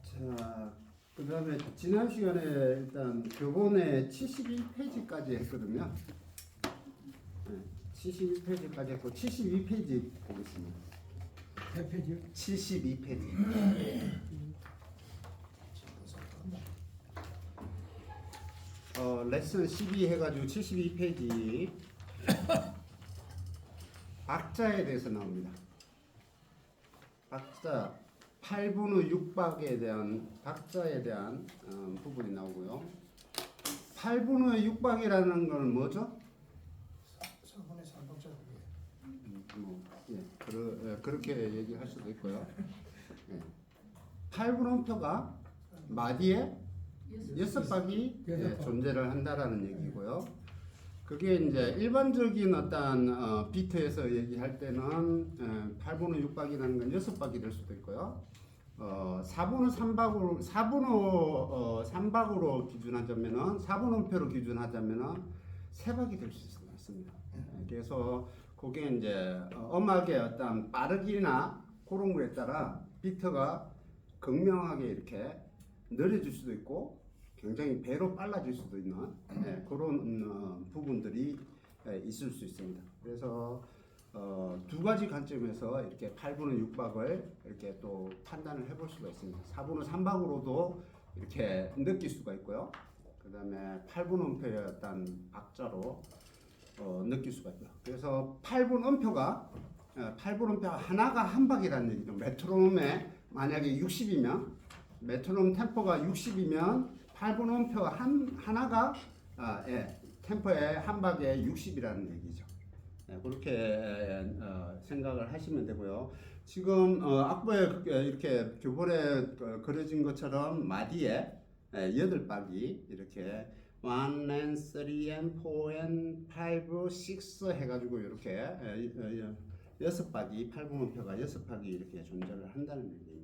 자, 그 다음에 지난 시간에 일단 교본에 72페이지까지 했거든요. 네, 71페이지까지 했고 72페이지 보겠습니다. 몇 페이지요? 72페이지. 레슨 12 해가지고 72페이지 박자에 대해서 나옵니다. 박자 8분 후 6박에 대한 박자에 대한 부분이 나오고요. 8분 후에 6박이라는 건 뭐죠? 3분의 3박자고요. 그렇게 얘기할 수도 있고요. 예. 8분음표가 마디에 6박이 존재를 한다라는 얘기고요. 그게 이제 일반적인 어떤 비트에서 얘기할 때는 8분 후 6박이라는 건 6박이 될 수도 있고요. 4분 후 3박으로 4분 후 3박으로 기준하자면은 4분음표로 기준하자면은 3박이 될 수 있습니다. 그래서 그게 이제 음악의 어떤 빠르기나 그런 거에 따라 비트가 극명하게 이렇게 느려질 수도 있고 굉장히 배로 빨라질 수도 있는 그런 부분들이 있을 수 있습니다. 그래서 두 가지 관점에서 이렇게 8분의 6박을 이렇게 또 판단을 해볼 수가 있습니다. 4분의 3박으로도 이렇게 느낄 수가 있고요. 그 다음에 8분 음표의 어떤 박자로 느낄 수가 있고요. 그래서 8분 음표가 8분 음표 하나가 한 박이라는 얘기죠. 메트로놈에 만약에 60이면 메트로놈 템포가 60이면 8분 음표 하나가 템포의 한 박에 60이라는 얘기죠. 그렇게 생각을 하시면 되고요. 지금 악보에 이렇게 교본에 그려진 것처럼 마디에 8박이 이렇게 1 and 3 and 4 and 5, 6 해가지고 이렇게 6박이 8분음표가 6박이 이렇게 존재를 한다는 얘기입니다.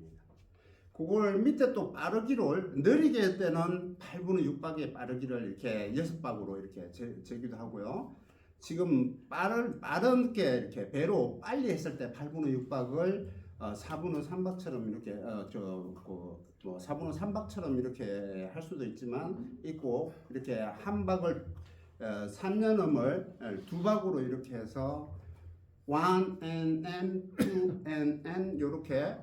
그걸 밑에 또 빠르기를 느리게 할 때는 8분의 6박의 빠르기를 이렇게 6박으로 이렇게 재기도 하고요. 지금 빠르게 이렇게 배로 빨리 했을 때 8분의 6박을 4분의 3박처럼 이렇게 4분의 3박처럼 이렇게 할 수도 있고 이렇게 한 박을 3년음을 두 박으로 이렇게 해서 1 and n, 2 and n 이렇게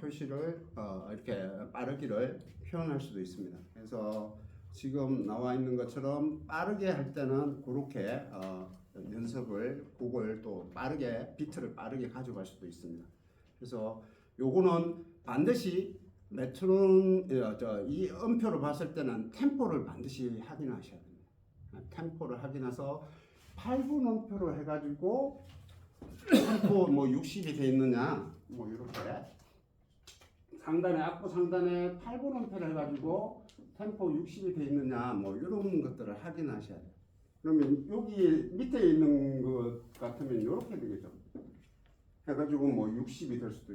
표시를 이렇게 빠르기를 표현할 수도 있습니다. 그래서 지금 나와 있는 것처럼 빠르게 할 때는 그렇게 연습을 곡을 또 빠르게 비트를 빠르게 가져갈 수도 있습니다. 그래서 요거는 반드시 메트로놈 이 음표로 봤을 때는 템포를 반드시 확인하셔야 됩니다. 템포를 확인해서 8분 음표로 해가지고 템포 뭐 60이 돼 있느냐 뭐 이렇게 상단에 악보 상단에 8분 음표를 해가지고 템포 60이 돼 있느냐 뭐 이런 것들을 확인하셔야 돼요. 그러면 여기 밑에 있는 것 같으면 이렇게 되겠죠. 해가지고 뭐 60이 될 수도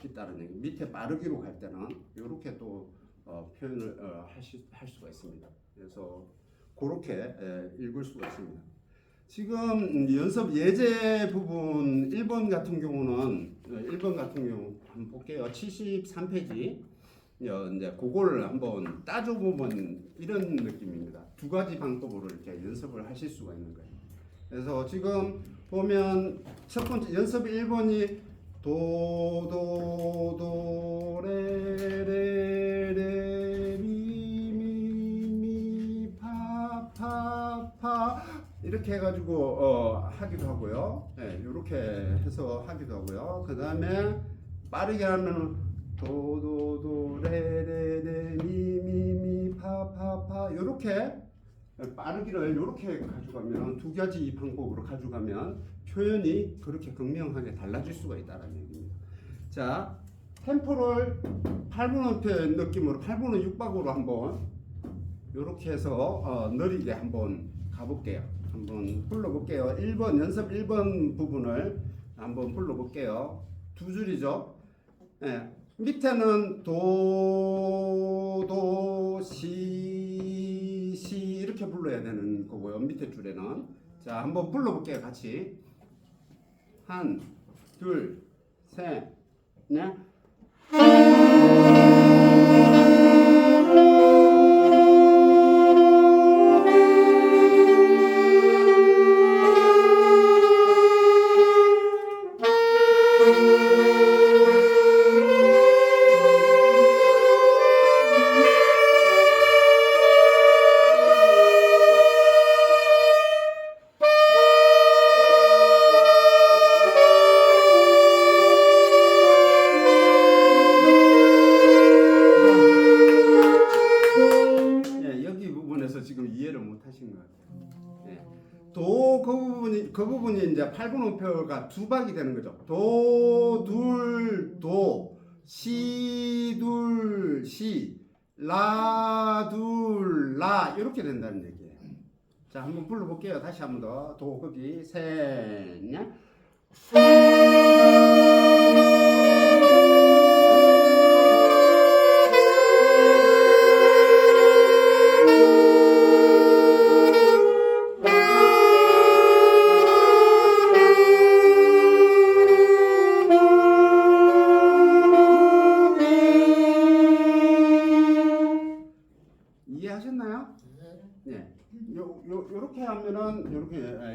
있다는 얘기. 밑에 빠르기로 갈 때는 이렇게 또 표현을 할 수가 있습니다. 그래서 그렇게 읽을 수가 있습니다. 지금 연습 예제 부분 1번 같은 경우 한번 볼게요. 73페이지. 이제 그거를 한번 따져보면 이런 느낌입니다. 두 가지 방법으로 이렇게 연습을 하실 수가 있는 거예요. 그래서 지금 보면 첫 번째 연습 1번이 도 레 레 미 파 이렇게 해가지고 하기도 하고요. 이렇게 해서 하기도 하고요. 그 다음에 빠르게 하면 도 레 레 미 파 이렇게 빠르기를 이렇게 가져가면 두 가지 방법으로 가져가면 표현이 그렇게 극명하게 달라질 수가 있다는 얘기입니다. 자, 템포를 8분음표 느낌으로 8분의 6박으로 한번 이렇게 해서 느리게 한번 가볼게요. 한번 불러볼게요. 1번 연습 1번 부분을 한번 불러볼게요. 두 줄이죠. 밑에는 도, 시 이렇게 불러야 되는 거고요. 밑에 줄에는 자 한번 불러볼게요. 같이 1, 2, 셋, 넷. 예, 여기 부분에서 지금 이해를 못 하신 것 같아요. 예. 도 그 부분이 이제 8분음표가 두 박이 되는 거죠. 도, 둘, 도, 시, 둘, 시, 라, 둘, 라 이렇게 된다는 얘기예요. 자, 한번 불러볼게요. 다시 한번 더. 도 거기 셋, 넷. 이해하셨나요? 네. 요렇게 하면은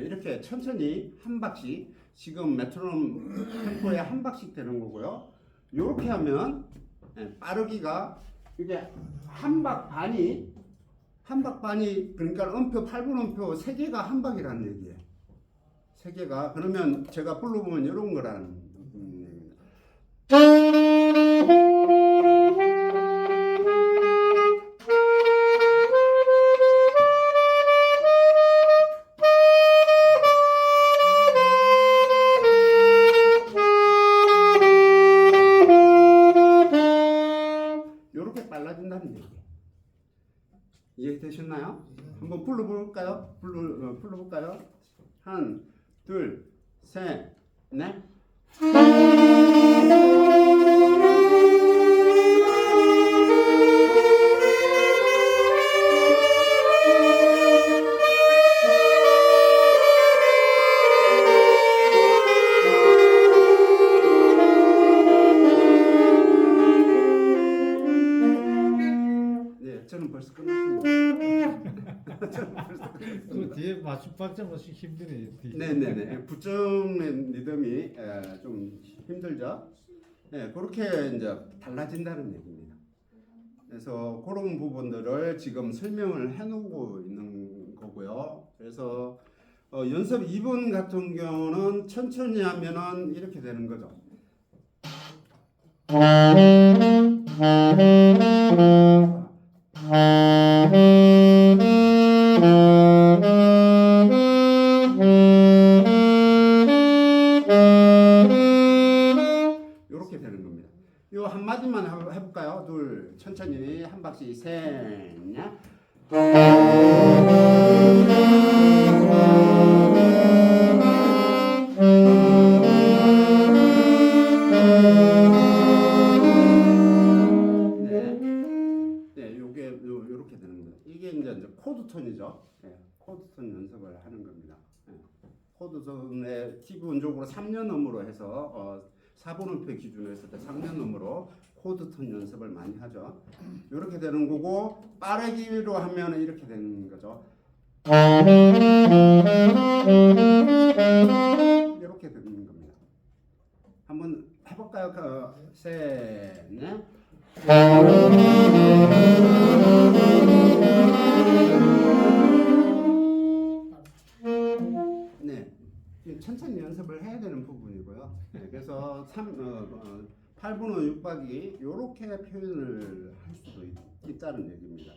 이렇게 천천히 한 박씩 지금 메트로놈 템포에 한 박씩 되는 거고요. 요렇게 하면 빠르기가 이게 한 박 반이 그러니까 음표 8분 음표 3개가 한 박이라는 얘기예요. 3개가 그러면 제가 불러보면 이런 거라는 얘기입니다. 빨라진다는 얘기예요. 이해되셨나요? 한번 불러볼까요? 불러볼까요? 한, 둘, 셋, 넷. 저는 벌써 끝났습니다. 그 뒤에 맞춤 박자 맞추기 힘드네. 네네네. 부점의 리듬이 좀 힘들죠. 네, 그렇게 이제 달라진다는 얘기입니다. 그래서 그런 부분들을 지금 설명을 해놓고 있는 거고요. 그래서 연습 2번 같은 경우는 천천히 하면은 이렇게 되는 거죠. 이렇게 되는 겁니다. 요 한마디만 해볼까요? 둘, 천천히 한 박씩 셋, 넷. 요렇게 되는 겁니다. 이게 이제 코드 톤이죠. 네, 코드 톤 연습을 하는 겁니다. 네, 코드 톤에 기본적으로 3년음으로 해서 4분음표 기준으로 했을 때 3년음으로 코드 톤 연습을 많이 하죠. 이렇게 되는 거고 빠르기로 하면 이렇게 되는 거죠. 이렇게 되는 겁니다. 한번 해볼까요? 셋, 넷. 네, 천천히 연습을 해야 되는 부분이고요. 네, 그래서 8분의 6박이 이렇게 표현을 할 수도 있다는 얘기입니다.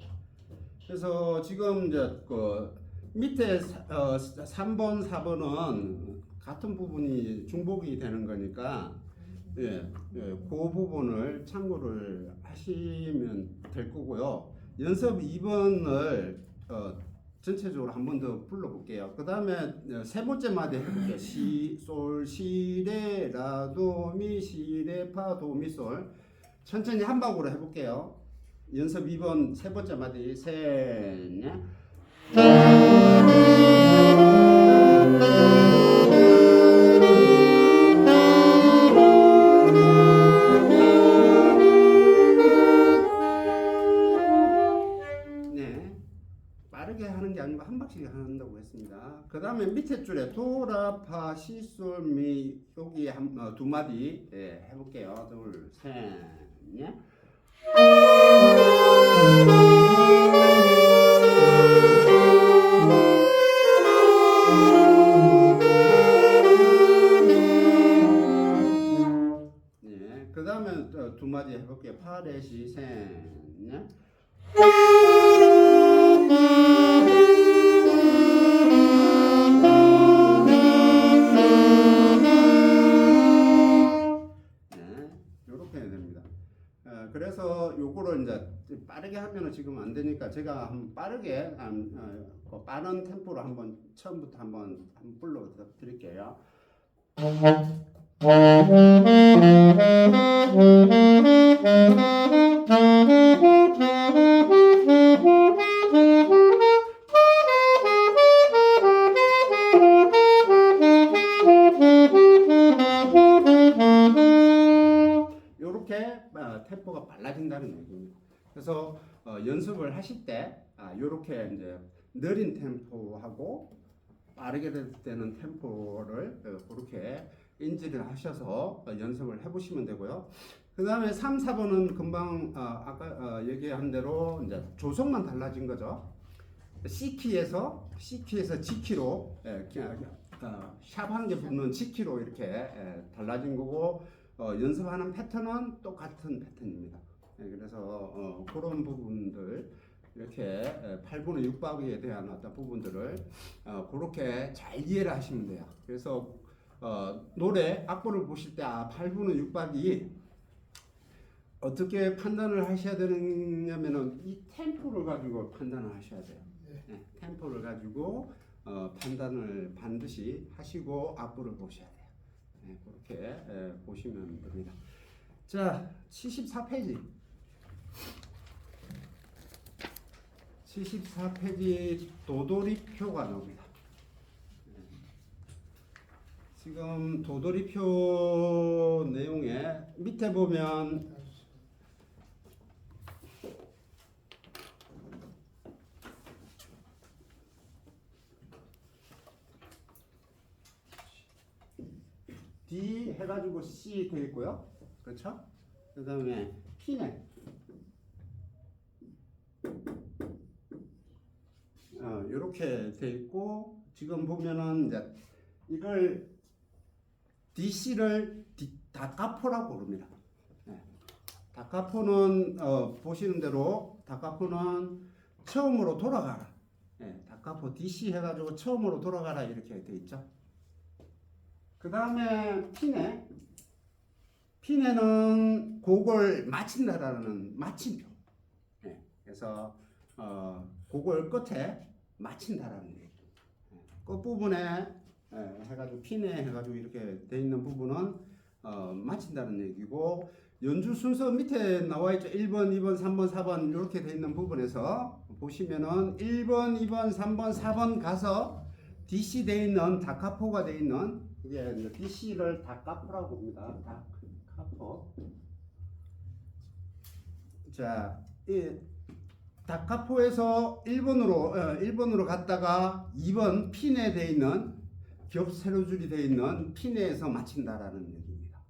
그래서 지금 이제 그 밑에 3번, 4번은 같은 부분이 중복이 되는 거니까 그 부분을 참고를 하시면 될 거고요. 연습 2번을 전체적으로 한 번 더 불러볼게요. 그 다음에 세 번째 마디 해볼게요. 시, 솔, 시, 레, 라, 도, 미, 시, 레, 파, 도, 미, 솔. 천천히 한 박으로 해볼게요. 연습 2번 세 번째 마디 셋, 넷. 하겠습니다. 그 다음에 밑에 줄에 도라파 시솔미 여기 두 마디 해볼게요. 둘, 셋, 넷. 네, 그 다음에 두 마디 해볼게요. 파레시 셋, 넷. 이렇게 해야 됩니다. 그래서 요거를 이제 빠르게 하면은 지금 안 되니까 제가 한번 빠르게 빠른 템포로 한번 처음부터 한번 불러 드릴게요. 이렇게 템포가 빨라진다는 얘기입니다. 그래서 연습을 하실 때 이렇게 이제 느린 템포하고 빠르게 되는 템포를 그렇게 인지를 하셔서 연습을 해보시면 되고요. 그 다음에 3, 4번은 금방 아까 얘기한 대로 이제 조성만 달라진 거죠. C키에서 G키로 샵 한 개 붙는 G키로 이렇게 달라진 거고 연습하는 패턴은 똑같은 패턴입니다. 그래서 그런 부분들 이렇게 8분의 6박에 대한 어떤 부분들을 그렇게 잘 이해를 하시면 돼요. 그래서 노래 악보를 보실 때 8분의 6박이 어떻게 판단을 하셔야 되느냐면은 이 템포를 가지고 판단을 하셔야 돼요. 네, 템포를 가지고 판단을 반드시 하시고 악보를 보셔야 돼요. 네, 그렇게 보시면 됩니다. 자, 74페이지. 74페이지 도돌이표가 나옵니다. 지금 도돌이표 내용에 밑에 보면 D 해가지고 C 되어 있고요. 그렇죠? 그 다음에 P네. 이렇게 되어 있고 지금 보면은 이제 이걸 DC를 다카포라고 부릅니다. 네. 다카포는 보시는 대로 다카포는 처음으로 돌아가라. 네. 다카포 DC 해가지고 처음으로 돌아가라 이렇게 되어 있죠. 그 다음에 피네. 피네는 곡을 마친다라는 마침표. 네. 그래서 곡을 끝에 마친다라는 얘기. 끝부분에 해가지고 피네 해가지고 이렇게 돼 있는 부분은 마친다는 얘기고 연주 순서 밑에 나와 있죠. 1번, 2번, 3번, 4번 이렇게 돼 있는 부분에서 보시면은 1번, 2번, 3번, 4번 가서 DC 돼 있는 다카포가 돼 있는 이게 DC를 다카포라고 봅니다. 다카포. 자, 이 다카포에서 1번으로 갔다가 2번 핀에 돼 있는 겹 세로줄이 돼 있는 핀에서 마친다라는 얘기입니다.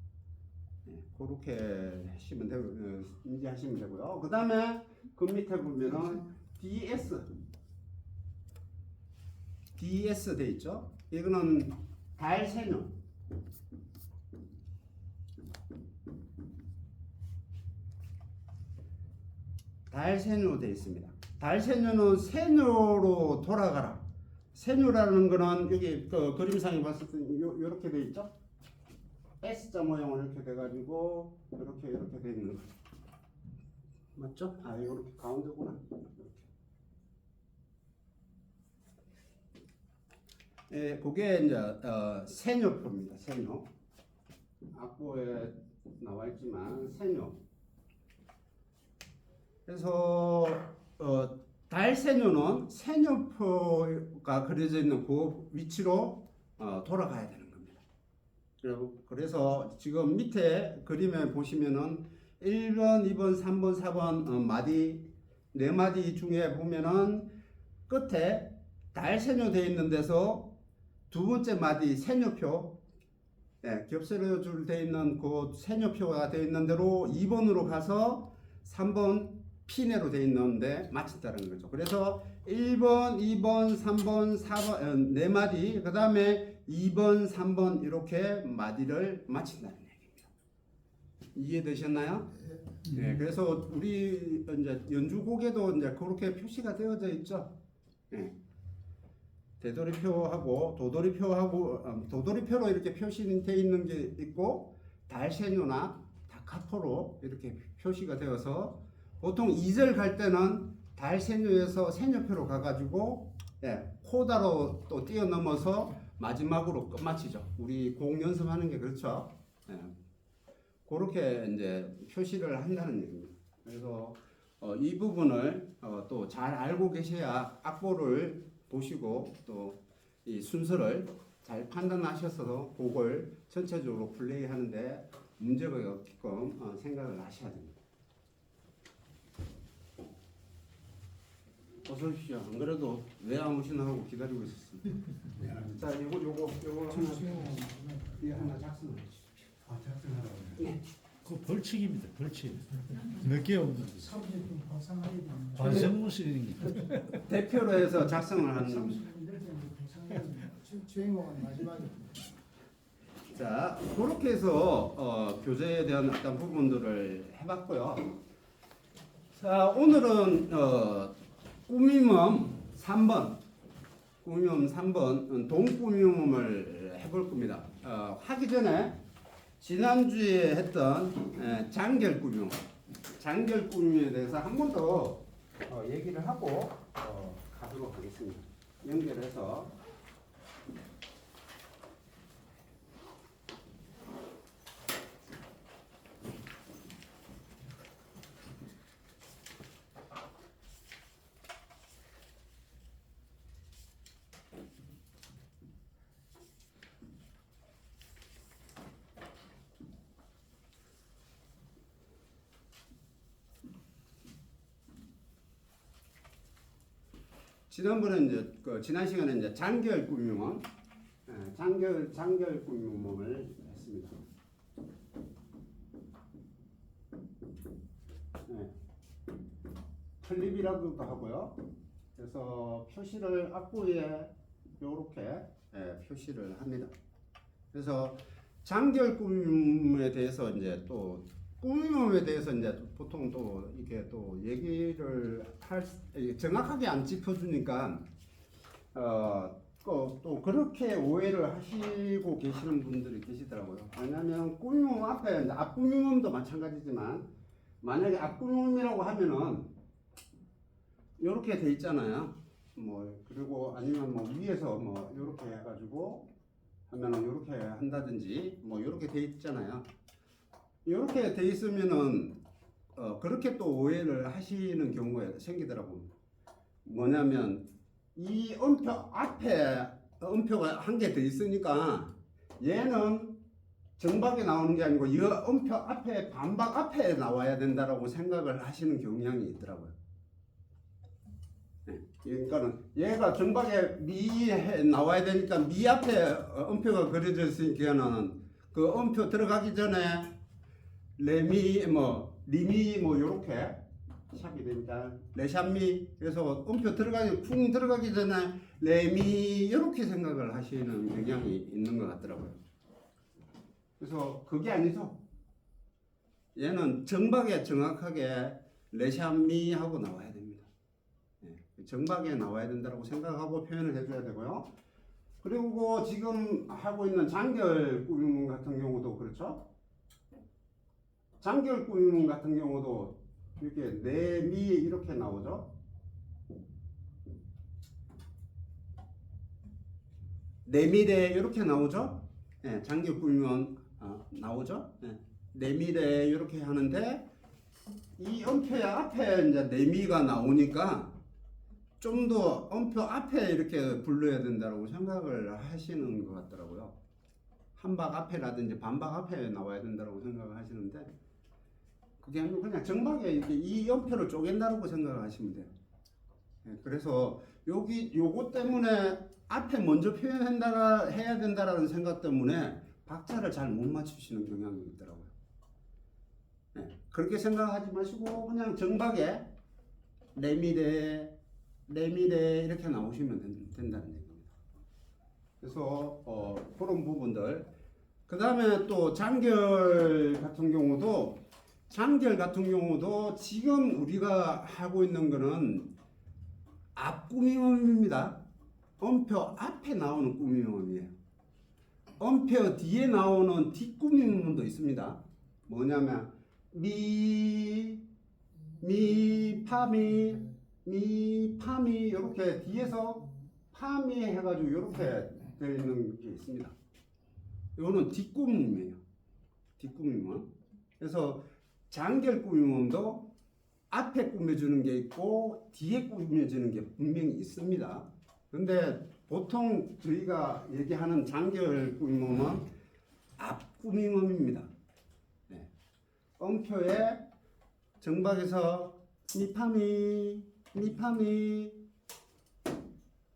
네, 그렇게 하시면 되고 인지하시면 되고요. 그 다음에 그 밑에 보면은 DS 돼 있죠. 이거는 달세뇨. 달세뇨 되어 있습니다. 달세뇨는 세뇨로 돌아가라. 세뇨라는 거는 여기 그 그림상에 봤을 때 이렇게 되어 있죠. S자 모양으로 이렇게 돼가지고 이렇게 돼 있는 거 맞죠? 이렇게 가운데구나. 이렇게. 그게 이제 세뇨표입니다. 세뇨. 악보에 나와 있지만 세뇨. 그래서 달세뇨는 세뇨표가 그려져 있는 그 위치로 돌아가야 되는 겁니다. 그래서 지금 밑에 그림에 보시면은 1번, 2번, 3번, 4번 마디 4마디 중에 보면은 끝에 달 세뇨 돼 있는 데서 두 번째 마디 세뇨표, 겹세로줄 돼 있는 그 세뇨표가 돼 있는 대로 2번으로 가서 3번 피내로 돼 있는데 마친다는 거죠. 그래서 1번, 2번, 3번, 4번 네 마디, 그 다음에 2번, 3번 이렇게 마디를 마친다는 얘기입니다. 이해되셨나요? 네, 그래서 우리 이제 연주곡에도 이제 그렇게 표시가 되어져 있죠. 네. 되돌이표하고 도돌이표로 이렇게 표시되어 있는 게 있고 달세뇨나 다카포로 이렇게 표시가 되어서 보통 2절 갈 때는 달세뇨에서 세뇨표로 가가지고 코다로 또 뛰어넘어서 마지막으로 끝마치죠. 우리 곡 연습하는 게 그렇죠. 그렇게 이제 표시를 한다는 얘기입니다. 그래서 이 부분을 또 잘 알고 계셔야 악보를 보시고 또 이 순서를 잘 판단하셔서 곡을 전체적으로 플레이하는데 문제가 없게끔 생각을 하셔야 됩니다. 어서 오십시오. 안 그래도 왜 안 오시나 하고 기다리고 있었습니다. 자, 요거 하나 작성해 주십시오. 작성하라고. 네. 그 벌칙입니다. 벌칙. 늦게 오는 거. 30분 발상하게 되는 거. 반성무실입니다. 대표로 해서 작성을 하는 30분 이럴 때는 발상하게 되는 거. 주인공은 마지막에. 자, 그렇게 해서 교재에 대한 어떤 부분들을 해봤고요. 자, 오늘은 꾸밈음 3번, 꾸밈음 3번 동꾸밈음을 해볼 겁니다. 하기 전에 지난주에 했던 장결꾸밈, 장결꾸밈에 대해서 한 번 더 얘기를 하고 가도록 하겠습니다. 연결해서. 지난번에 이제 지난 시간에 이제 장결 꾸밈음, 장결 꾸밈음을 했습니다. 클립이라고도 하고요. 그래서 표시를 악보에 이렇게 표시를 합니다. 그래서 장결 꾸밈에 대해서 이제 또 꾸밈음에 대해서 이제 보통 또 이렇게 또 얘기를 정확하게 안 짚어주니까 또 그렇게 오해를 하시고 계시는 분들이 계시더라고요. 왜냐하면 꾸밈음 앞에 이제 앞꾸밈음도 마찬가지지만 만약에 앞꾸밈이라고 하면은 이렇게 돼 있잖아요. 뭐 그리고 아니면 뭐 위에서 뭐 이렇게 해가지고 하면은 이렇게 한다든지 뭐 이렇게 돼 있잖아요. 이렇게 돼 있으면은 그렇게 또 오해를 하시는 경우가 생기더라고요. 뭐냐면 이 음표 앞에 음표가 한 개 더 있으니까 얘는 정박에 나오는 게 아니고 이 음표 앞에 반박 앞에 나와야 된다라고 생각을 하시는 경향이 있더라고요. 그러니까는 얘가 정박에 미에 나와야 되니까 미 앞에 음표가 그려져 있으니까는 그 음표 들어가기 전에 레미 뭐 리미 뭐 요렇게 샵이 되니까 레샵미 그래서 음표 들어가기 쿵 들어가기 전에 레미 요렇게 생각을 하시는 경향이 있는 것 같더라고요. 그래서 그게 아니죠. 얘는 정박에 정확하게 레샵미 하고 나와야 됩니다. 정박에 나와야 된다고 생각하고 표현을 해줘야 되고요. 그리고 지금 하고 있는 장결 꾸밈 같은 경우도 그렇죠. 장결 꾸밈 같은 경우도 이렇게 내미 이렇게 나오죠. 내미래 이렇게 나오죠. 장결 꾸밈은 나오죠. 내미래 이렇게 하는데 이 음표의 앞에 이제 내미가 나오니까 좀 더 음표 앞에 이렇게 불러야 된다고 생각을 하시는 것 같더라고요. 한박 앞에라든지 반박 앞에 나와야 된다고 생각을 하시는데 그게 아니고 그냥 정박에 이렇게 이 음표를 쪼갠다고 생각을 하시면 돼요. 그래서 요거 때문에 앞에 먼저 해야 된다라는 생각 때문에 박자를 잘 못 맞추시는 경향이 있더라고요. 그렇게 생각하지 마시고 그냥 정박에 레미레 이렇게 나오시면 된다는 얘기입니다. 그래서 그런 부분들. 그 다음에 또 장결 같은 경우도 지금 우리가 하고 있는 거는 앞꾸미음입니다. 음표 앞에 나오는 꾸미음이에요. 음표 뒤에 나오는 뒷꾸미음도 있습니다. 뭐냐면 파미 이렇게 뒤에서 파미 해가지고 이렇게 되어 있는 게 있습니다. 이거는 뒷꾸미음이에요. 뒷꾸미음. 그래서 장결 꾸미음도 앞에 꾸며주는 게 있고 뒤에 꾸며주는 게 분명히 있습니다. 근데 보통 저희가 얘기하는 장결 꾸미음은 앞 꾸미음입니다. 음표에 정박에서 미파미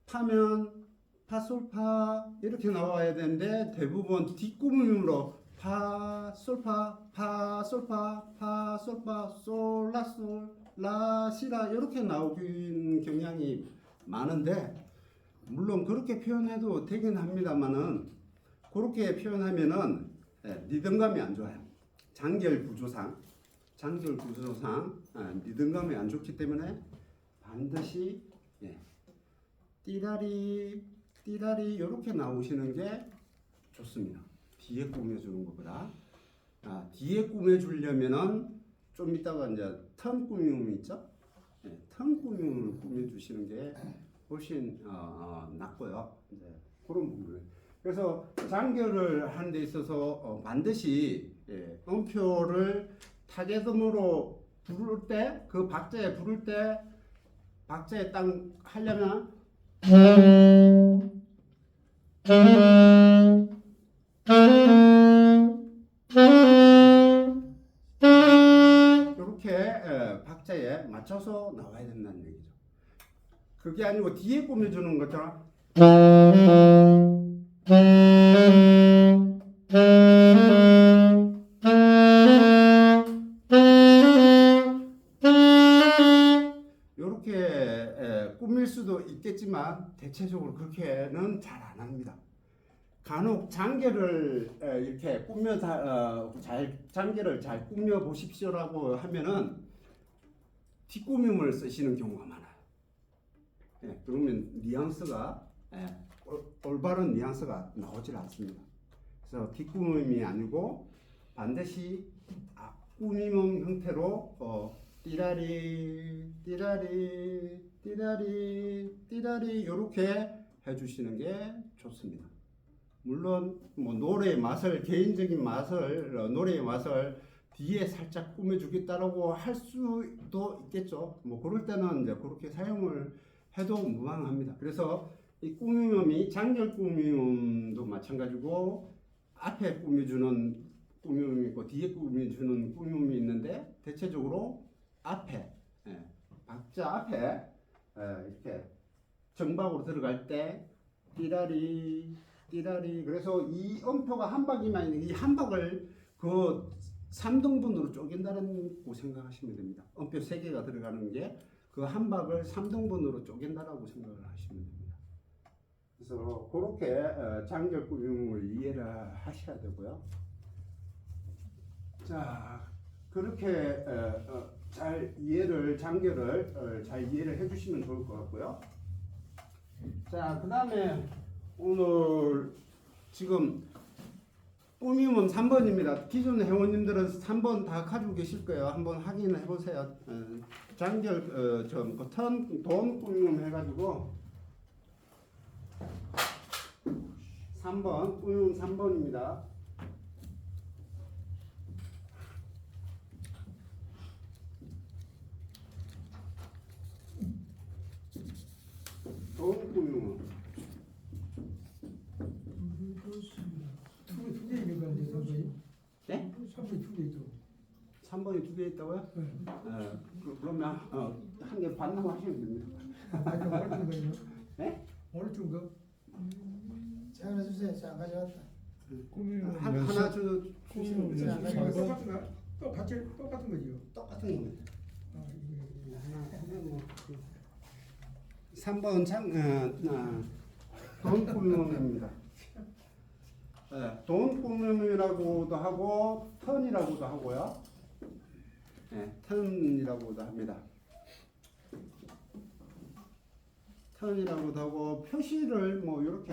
파면 파솔파 이렇게 나와야 되는데 대부분 뒷꾸미음으로 파솔파 파솔파 파솔파 솔라솔 라시라 이렇게 나오는 경향이 많은데 물론 그렇게 표현해도 되긴 합니다만은 그렇게 표현하면은 리듬감이 안 좋아요. 장결 구조상 리듬감이 안 좋기 때문에 반드시 띠라리 이렇게 나오시는 게 좋습니다. 뒤에 꾸며주는 것보다 뒤에 꾸며주려면은 좀 이따가 이제 턴 꾸미움 있죠? 턴 꾸미움을 꾸며주시는 게 훨씬 낫고요. 그런 부분을. 그래서 장결을 하는 데 있어서 반드시 음표를 타겟음으로 부를 때 그 박자에 부를 때 박자에 딱 하려면 이렇게 박자에 맞춰서 나와야 된다는 얘기죠. 그게 아니고 뒤에 꾸며주는 것처럼 이렇게 꾸밀 수도 있겠지만 대체적으로 그렇게는 잘 안 합니다. 간혹 장결을 이렇게 장결을 잘 꾸며 보십시오라고 하면은 뒷꾸밈을 쓰시는 경우가 많아요. 그러면 뉘앙스가 올바른 뉘앙스가 나오질 않습니다. 그래서 뒷꾸밈이 아니고 반드시 앞꾸밈 형태로 띠라리 이렇게 해주시는 게 좋습니다. 물론 뭐 노래의 맛을 개인적인 노래의 맛을 뒤에 살짝 꾸며주겠다라고 할 수도 있겠죠. 뭐 그럴 때는 이제 그렇게 사용을 해도 무방합니다. 그래서 이 꾸미음이 장결 꾸미음도 마찬가지고 앞에 꾸며주는 꾸미음이 있고 뒤에 꾸며주는 꾸미음이 있는데 대체적으로 앞에 박자 앞에 이렇게 정박으로 들어갈 때 띠라리 그래서 이 음표가 한 박이만 있는 이 한 박을 그 3등분으로 쪼갠다고 생각하시면 됩니다. 음표 3개가 들어가는 게 그 한 박을 3등분으로 쪼갠다라고 생각을 하시면 됩니다. 그래서 그렇게 장결 꾸밈을 이해를 하셔야 되고요. 자, 그렇게 잘 장결을 잘 이해를 해주시면 좋을 것 같고요. 자, 그 다음에 오늘 지금 꾸밈은 3번입니다. 기존 회원님들은 3번 다 가지고 계실 거예요. 한번 확인해 보세요. 장결 돈 꾸밈 해가지고 3번 꾸밈 3번입니다. 돈 꾸밈 두개 있는 건데 3번이? 네? 3번이 2개 있죠. 3번이 2개 있다고요? 네. 그러면 한 개 반납하시면 됩니다. 오늘 준 거. 네? 오늘 준 거. 자 하나 주세요. 자 가져왔다. 꾸미면 하나 주 꾸미면 자 연습 가져왔어. 3번. 똑같은 거. 또 같이 똑같은 거지요. 똑같은 겁니다. 아, 이게. 하나 뭐 3번 돈 꾸밈입니다. 네, 돈 꾸밈이라고도 하고 턴이라고도 하고요. 네, 턴이라고도 합니다. 턴이라고도 하고 표시를 뭐 이렇게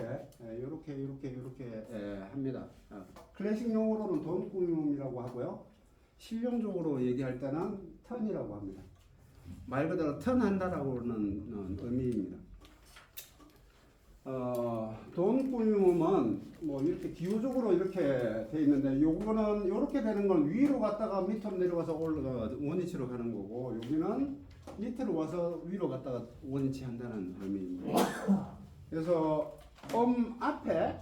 합니다. 클래식 용어로는 돈 꾸밈이라고 하고요. 실용적으로 얘기할 때는 턴이라고 합니다. 말 그대로 턴한다라고는 의미입니다. 돈 꾸밈은 뭐 이렇게 기호적으로 이렇게 돼 있는데 요거는 이렇게 되는 건 위로 갔다가 밑으로 내려와서 올라가 원위치로 가는 거고 여기는 밑으로 와서 위로 갔다가 원위치 한다는 의미입니다. 그래서 앞에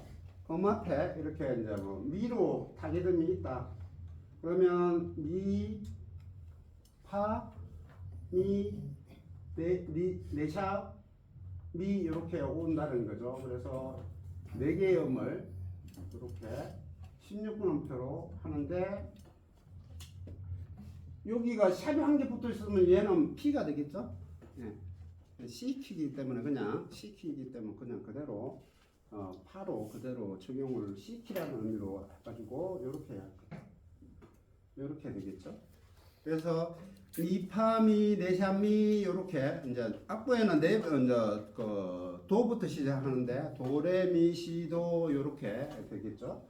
이렇게 이제 뭐 미로 타게듬이 있다. 그러면 미, 파, 미, 네샵, 미 이렇게 온다는 거죠. 그래서 4개의 음을 이렇게 16분음표로 하는데 여기가 샵이 한 개 붙어 있으면 얘는 P가 되겠죠? 네. C키이기 때문에 그냥 C키이기 때문에 그냥 그대로 파로 그대로 적용을 C키라는 의미로 해가지고 이렇게 되겠죠? 그래서 미파미 네샤미 이렇게 이제 악보에는 이제 그 도부터 시작하는데 도레미시도 이렇게 되겠죠.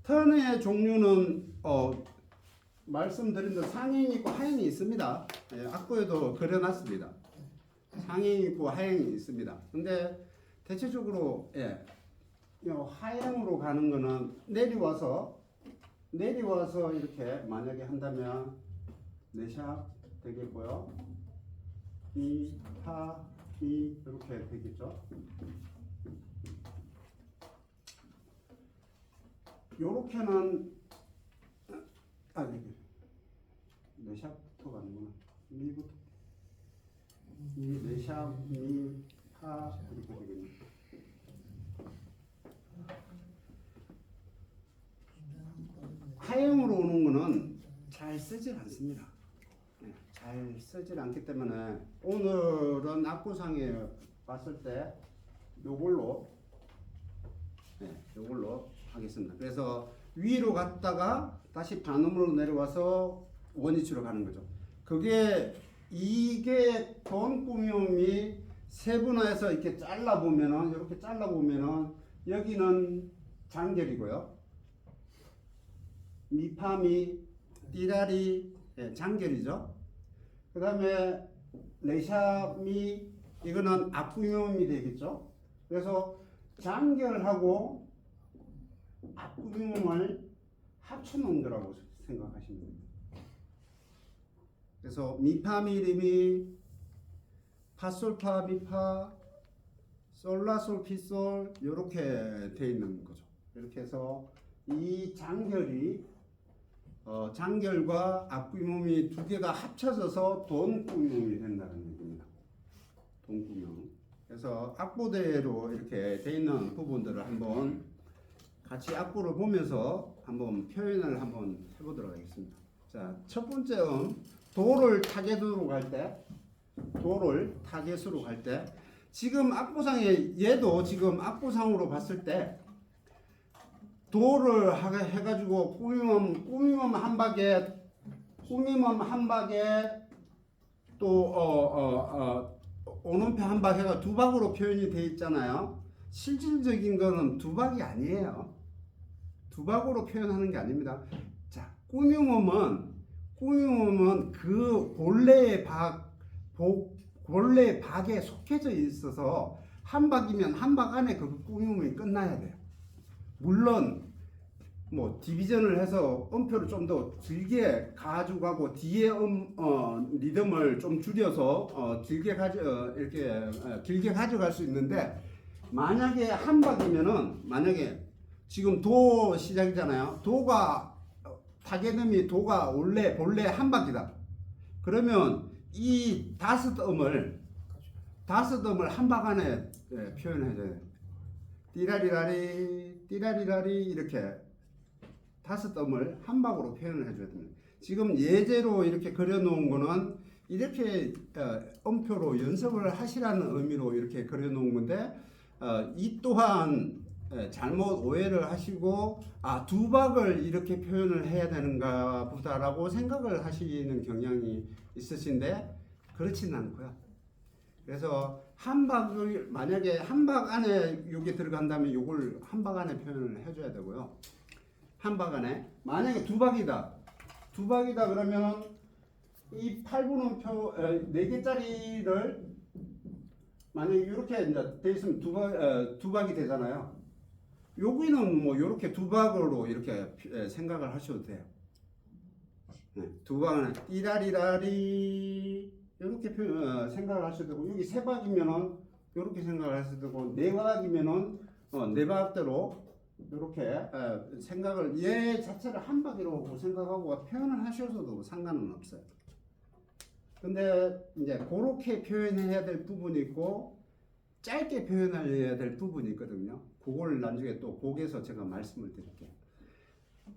턴의 종류는 말씀드린 대로 상행이 있고 하행이 있습니다. 예, 악보에도 그려놨습니다. 상행이 있고 하행이 있습니다. 근데 대체적으로 하행으로 가는 거는 내려와서 이렇게 만약에 한다면 네샵 되겠고요. 미, 파, 미 이렇게 되겠죠. 요렇게는 네샵부터 가는구나. 미부터 미, 네샵, 미, 파 이렇게 되겠네. 하행으로 오는 거는 잘 쓰질 않습니다. 잘 쓰질 않기 때문에 오늘은 악보상에 봤을 때 요걸로 하겠습니다. 그래서 위로 갔다가 다시 반음으로 내려와서 원위치로 가는 거죠. 이게 돈 꾸밈이 세분화해서 이렇게 잘라보면은 여기는 장결이고요. 미파미 띠라리 장결이죠. 그 다음에 레샤미 이거는 앞구음이 되겠죠. 그래서 장결하고 앞구음을 합쳐놓은 거라고 생각하시면 됩니다. 그래서 미파미리미 파솔파 미파 솔라솔 피솔 이렇게 돼 있는 거죠. 이렇게 해서 이 장결과 앞구음이 두 개가 합쳐져서 돈구음이 된다는 얘기입니다. 돈구음. 그래서 악보대로 이렇게 돼 있는 부분들을 한번 같이 악보를 보면서 한번 표현을 한번 해보도록 하겠습니다. 자, 첫 번째 도를 타겟으로 갈 때, 지금 악보상에 얘도 지금 악보상으로 봤을 때 도를 해가지고 꾸밈음 한 박에 또 오음표 한 박 해가 두 박으로 표현이 되어 있잖아요. 실질적인 거는 두 박이 아니에요. 두 박으로 표현하는 게 아닙니다. 자, 꾸밈음은 그 본래의 박에 속해져 있어서 한 박이면 한 박 안에 그 꾸밈음이 끝나야 돼요. 물론 뭐 디비전을 해서 음표를 좀 더 길게 가져가고 뒤에 리듬을 좀 줄여서 길게 가져갈 수 있는데 만약에 한 박이면은 만약에 지금 도 시작이잖아요. 타겟음이 도가 본래 한 박이다. 그러면 이 다섯 음을 다섯 음을 한 박 안에 표현해줘야 돼요. 띠라리라리 띠라리라리 이렇게 다섯 음을 한 박으로 표현을 해줘야 됩니다. 지금 예제로 이렇게 그려놓은 거는 이렇게 음표로 연습을 하시라는 의미로 이렇게 그려놓은 건데 이 또한 잘못 오해를 하시고 두 박을 이렇게 표현을 해야 되는가 보다라고 생각을 하시는 경향이 있으신데 그렇지는 않고요. 그래서 한 박을 만약에 한 박 안에 이게 들어간다면 이걸 한 박 안에 표현을 해줘야 되고요. 한 박 안에 만약에 두 박이다 그러면 이 8분음표 4개짜리를 만약에 이렇게 이제 돼 있으면 두 박이 되잖아요. 여기는 뭐 이렇게 두 박으로 이렇게 생각을 하셔도 돼요. 두 박은 띠라리라리 이렇게 생각을 하셔도 되고 여기 세 박이면은 이렇게 생각을 하셔도 되고 네 박이면은 네 박대로 이렇게 생각을 얘 자체를 한 박이라고 생각하고 표현을 하셔도 상관은 없어요. 근데 이제 그렇게 표현해야 될 부분이 있고 짧게 표현해야 될 부분이 있거든요. 그걸 나중에 또 거기에서 제가 말씀을 드릴게요.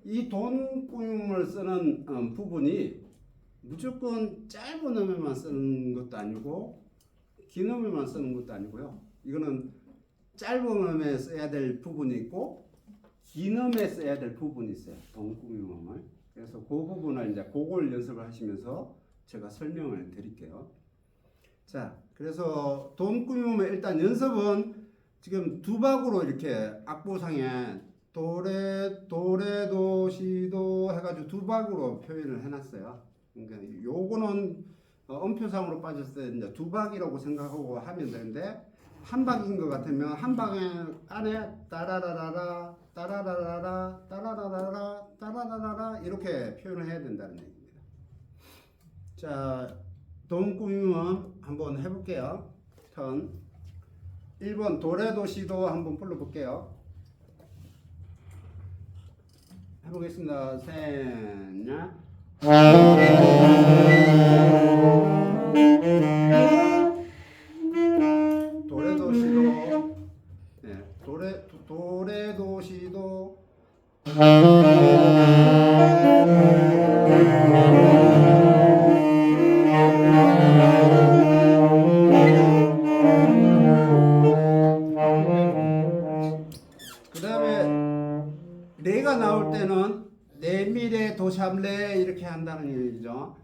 이 돈꾸밈을 쓰는 부분이 무조건 짧은 음에만 쓰는 것도 아니고 긴 음에만 쓰는 것도 아니고요. 이거는 짧은 음에 써야 될 부분이 있고 긴 음에 써야 될 부분이 있어요. 돈꾸밈을. 그래서 그 부분을 이제 그걸 연습을 하시면서 제가 설명을 드릴게요. 자, 그래서 돈꾸밈의 일단 연습은 지금 두 박으로 이렇게 악보상에 도레도 시도 해가지고 두 박으로 표현을 해놨어요. 그러니까 요거는 음표상으로 빠졌을 때 이제 두 박이라고 생각하고 하면 되는데 한 박인 것 같으면 한 박 안에 따라라라라 따라라라라 따라라라라 따라라라라 이렇게 표현을 해야 된다는 얘기입니다. 자, 돈꾸밈은 한번 해볼게요. 턴 1번 도레도 시도 한번 불러볼게요. 해보겠습니다. 셋, 도레도 시도, 네, 도레도 시도. 그 다음에 레가 나올 때는 레미레 도샵레 이렇게 한다는 얘기죠.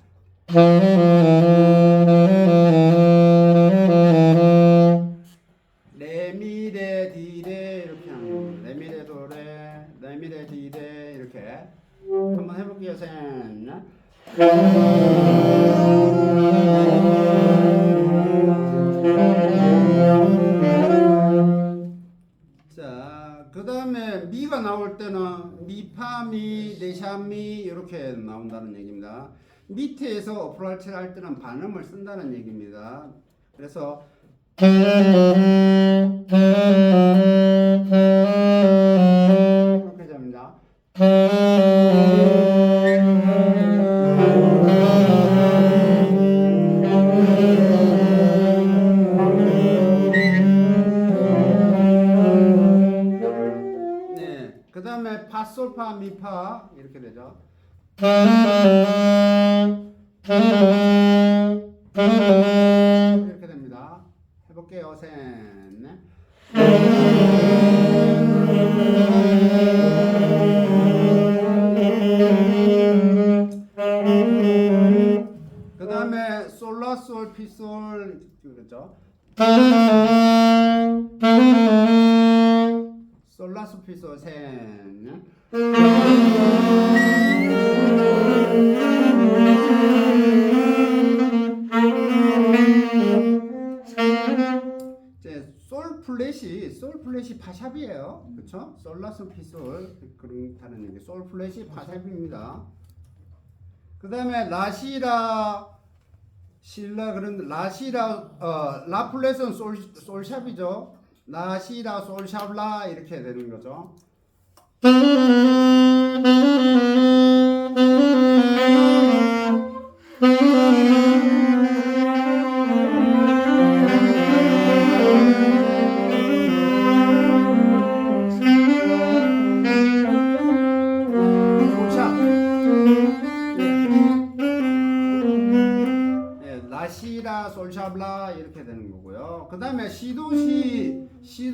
레미레 디레 이렇게 하는 거예요. 레미레 도레 레미레 디레 이렇게 한번 해볼게요. 셋. 자, 그 다음에 미가 나올 때는 미파미, 네샤미 이렇게 나온다는 얘기입니다. 밑에서 어프랄치를 할 때는 반음을 쓴다는 얘기입니다. 그래서 이렇게 됩니다. 네, 그 다음에 파솔파 미파 이렇게 되죠. 이렇게 됩니다. 해볼게요. 셋, 넷. 그 다음에 솔라솔 피솔 그랬죠. 솔라솔 피솔 셋, 넷. 솔 플랫이 파샵이에요. 그렇죠? 솔라솔 피솔 그렇다는 얘기. 솔 플랫이 파샵입니다. 그다음에 라시라 실라 그런 라시라 라 플랫은 솔샵이죠. 라시라 솔샵라 이렇게 되는 거죠. 라, 솔샤블라 이렇게 되는 거고요. 그 다음에 시도시, 시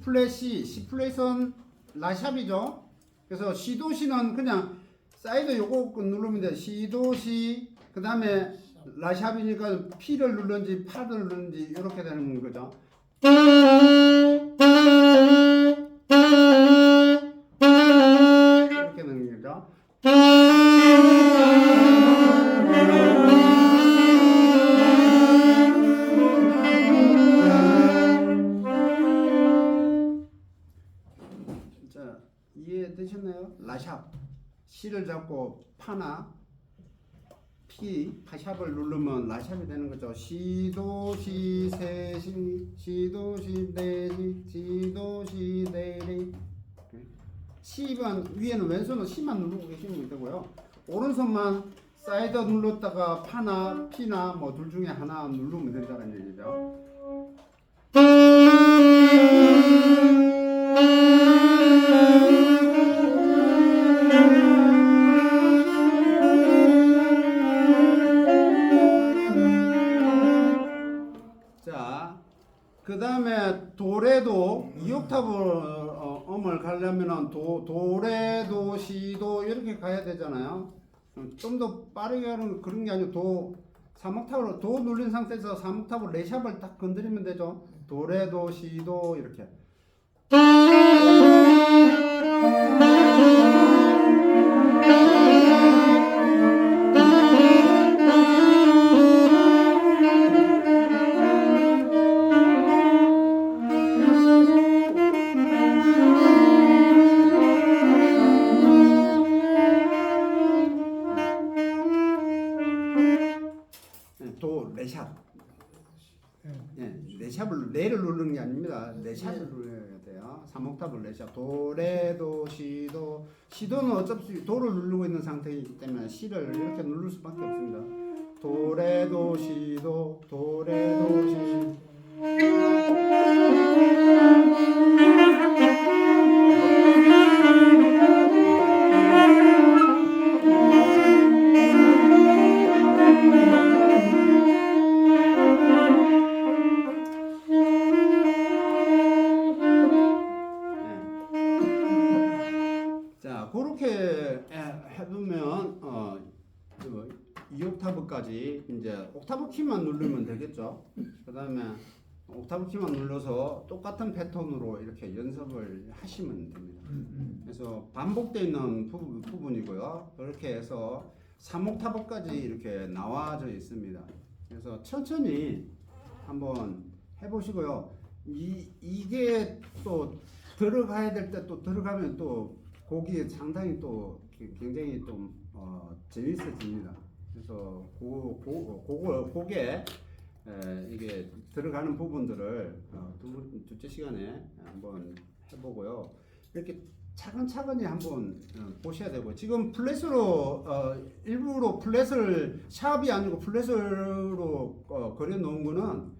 플랫 시 플랫은 라샵이죠. 그래서 시도시는 그냥 사이드 요거 누르면 돼. 시도시, 그 다음에 라샵이니까 P를 누르는지 파를 누르는지 이렇게 되는 거죠. 이렇게 되는 거죠. 자, 이해되셨나요? 라샵 C를 잡고 파나 P 파샵을 누르면 라샵이 되는 거죠. 시도시 세시 시도시 대시 시도시 대리. C만 위에는 왼손은 C만 누르고 계시면 되고요. 오른손만 사이드 눌렀다가 파나 P나 뭐 둘 중에 하나 누르면 된다는 얘기죠. 자, 그 다음에 도레도 2옥타브 음을 가려면은 도레도 시도 이렇게 가야 되잖아요. 좀 더 빠르게 하는 그런 게 아니고 도 3옥타브로 도 눌린 상태에서 3옥타브 레샵을 딱 건드리면 되죠. 도레도 시도 이렇게. 도 레샵. 예, 레샵을 레를 누르는 게 아닙니다. 레샵을 누르야 돼요. 3옥타브 레샵. 도레도 시도. 시도는 어차피 도를 누르고 있는 상태이기 때문에 시를 이렇게 누를 수밖에 없습니다. 도레도 시도 도레도 시도. 자, 그렇게 해두면 2옥타브까지 이제 옥타브 키만 누르면 되겠죠. 그 다음에 옥타브 키만 눌러서 똑같은 패턴으로 이렇게 연습을 하시면 됩니다. 그래서 반복되어 있는 부분이고요. 그렇게 해서 3옥타브까지 이렇게 나와져 있습니다. 그래서 천천히 한번 해보시고요. 이게 또 들어가야 될 때 또 들어가면 또 곡이 상당히 또 굉장히 좀 재밌어집니다. 그래서 곡에 이게 들어가는 부분들을 둘째 시간에 한번 해보고요. 이렇게 차근차근히 한번 보셔야 되고, 지금 플랫으로 일부러 플랫을 샵이 아니고 플랫으로 그려 놓은 거는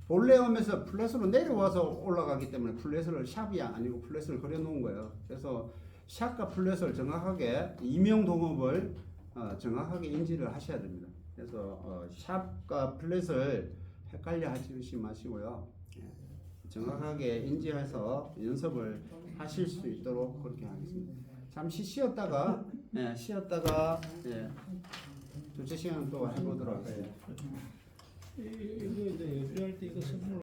본래 음에서 플랫으로 내려와서 올라가기 때문에 플랫을 샵이 아니고 플랫을 그려 놓은 거예요. 그래서 샵과 플랫을 정확하게 이명동업을 정확하게 인지를 하셔야 됩니다. 그래서 샵과 플랫을 헷갈려 하시지 마시고요. 정확하게 인지해서 연습을 하실 수 있도록 그렇게 하겠습니다. 잠시 쉬었다가 둘째 시간 또 해보도록 하겠습니다. 이거 이제 연주할 때 이거 선물